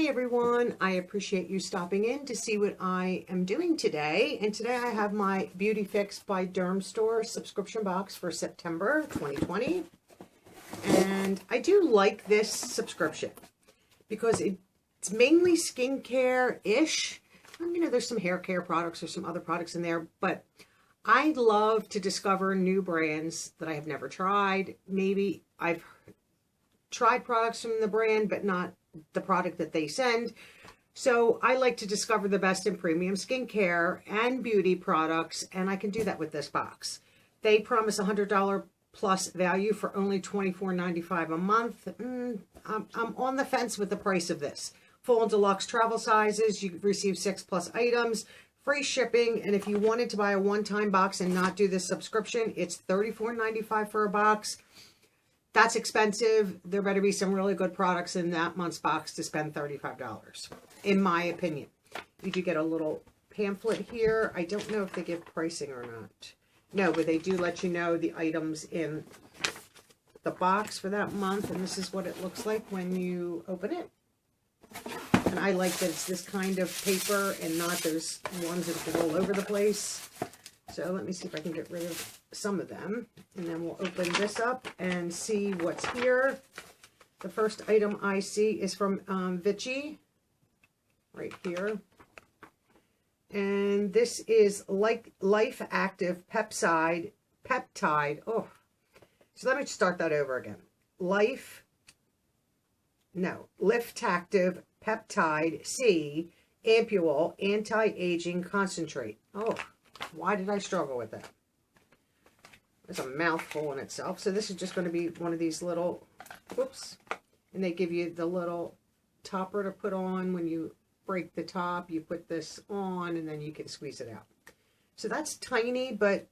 everyone, I appreciate you stopping in to see what I am doing today. And today I have my BeautyFix by Dermstore subscription box for September 2020. And I do like this subscription because it's mainly skincare-ish. You know, there's some hair care products or some other products in there, but I love to discover new brands that I have never tried. Maybe I've tried products from the brand, but not the product that they send. So I like to discover the best in premium skincare and beauty products, and I can do that with this box. They promise $100 plus value for only $24.95 a month. I'm on the fence with the price of this. Full and deluxe travel sizes, you receive 6+ items, free shipping, and if you wanted to buy a one-time box and not do this subscription, it's $34.95 for a box. That's expensive. There better be some really good products in that month's box to spend $35, in my opinion. You do get a little pamphlet here. I don't know if they give pricing or not. No, but they do let you know the items in the box for that month, and this is what it looks like when you open it. And I like that it's this kind of paper and not those ones that go all over the place. So let me see if I can get rid of some of them, and then we'll open this up and see what's here. The first item I see is from Vichy, right here. And this is like Life Active Peptide. Oh, so let me start that over again. Lift Active Peptide C Ampule Anti-Aging Concentrate. Oh, why did I struggle with that? It's a mouthful in itself. So this is just going to be one of these little, whoops, and they give you the little topper to put on. When you break the top, you put this on, and then you can squeeze it out. So that's tiny, but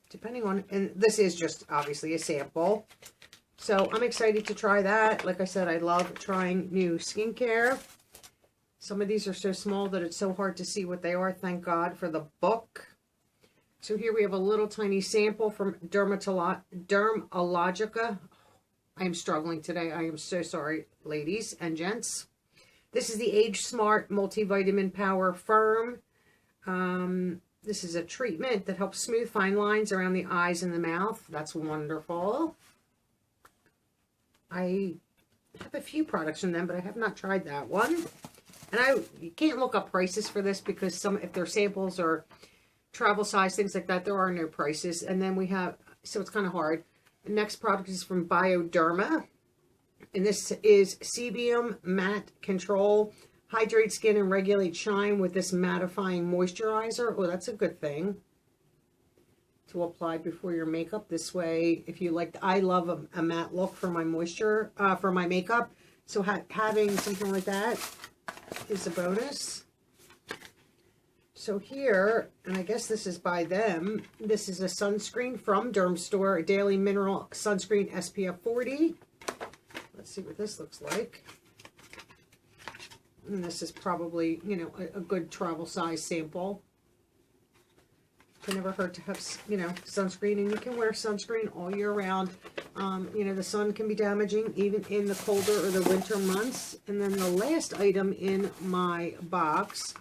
depending on, and this is just obviously a sample. So I'm excited to try that. Like I said, I love trying new skincare. Some of these are so small that it's so hard to see what they are. Thank God for the book. So here we have a little tiny sample from Dermalogica. I am struggling today. I am so sorry, ladies and gents. This is the Age Smart Multivitamin Power Firm. This is a treatment that helps smooth fine lines around the eyes and the mouth. That's wonderful. I have a few products from them, but I have not tried that one. And you can't look up prices for this because if they're samples or travel size, things like that, there are no prices. And then we have, so it's kind of hard. The next product is from Bioderma. And this is Sebum Matte Control. Hydrate skin and regulate shine with this mattifying moisturizer. Oh, that's a good thing to apply before your makeup. This way, if you like, I love a matte look for my moisture, for my makeup. So having something like that is a bonus. So here, and I guess this is by them, this is a sunscreen from Dermstore, a daily mineral sunscreen SPF 40. Let's see what this looks like. And this is probably, you know, a good travel size sample. Can never hurt to have, you know, sunscreen, and you can wear sunscreen all year round. You know, the sun can be damaging even in the colder or the winter months. And then the last item in my box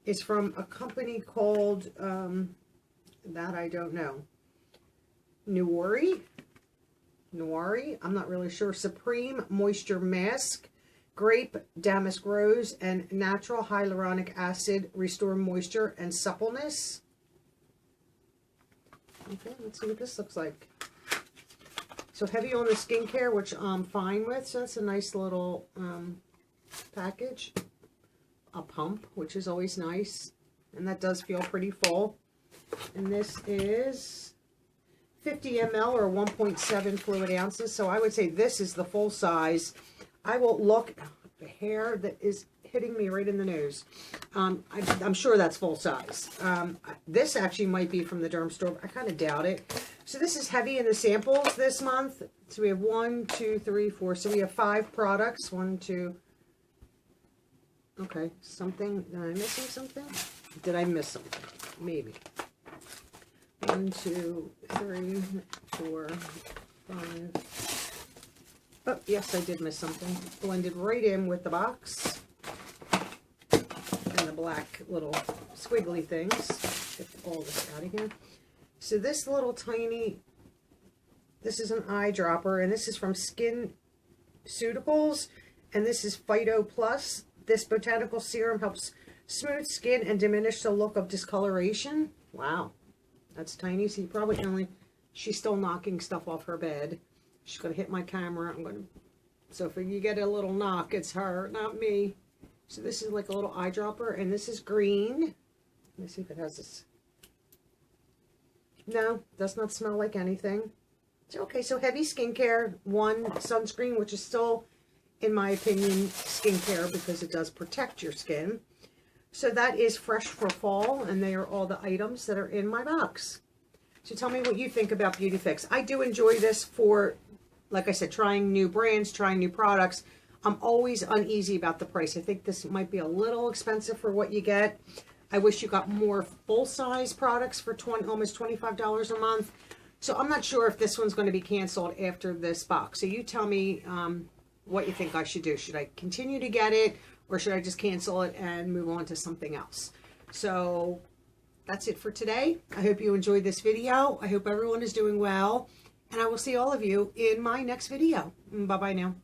is from a company called, that I don't know, Noiri, I'm not really sure. Supreme Moisture Mask, Grape, Damask Rose, and Natural Hyaluronic Acid restore moisture and suppleness. Okay, let's see what this looks like. So heavy on the skincare, which I'm fine with. So that's a nice little package. A pump, which is always nice. And that does feel pretty full. And this is 50 ml or 1.7 fluid ounces. So I would say this is the full size. I will look at the hair that is hitting me right in the nose. I'm sure that's full size. This actually might be from the Dermstore, but I kind of doubt it. So this is heavy in the samples this month. So we have 1, 2, 3, 4. So we have 5 products. 1, 2. Okay, something. Am I missing something? Did I miss something? Maybe. 1, 2, 3, 4, 5. Oh, yes, I did miss something. Blended right in with the box. black little squiggly things. Get all this out of here. So this little tiny, this is an eyedropper, and this is from Skin Ceuticals, and this is Phyto Plus. This botanical serum helps smooth skin and diminish the look of discoloration. Wow, that's tiny. So you probably only, she's still knocking stuff off her bed. She's going to hit my camera. I'm going to, so if you get a little knock, it's her, not me. So this is like a little eyedropper, and this is green. Let me see if it has this. No, does not smell like anything. So, okay, so heavy skincare, one sunscreen, which is still, in my opinion, skincare because it does protect your skin. So that is fresh for fall, and they are all the items that are in my box. So tell me what you think about BeautyFix. I do enjoy this for, like I said, trying new brands, trying new products. I'm always uneasy about the price. I think this might be a little expensive for what you get. I wish you got more full-size products for almost $25 a month. So I'm not sure if this one's going to be canceled after this box. So you tell me what you think I should do. Should I continue to get it, or should I just cancel it and move on to something else? So that's it for today. I hope you enjoyed this video. I hope everyone is doing well, and I will see all of you in my next video. Bye-bye now.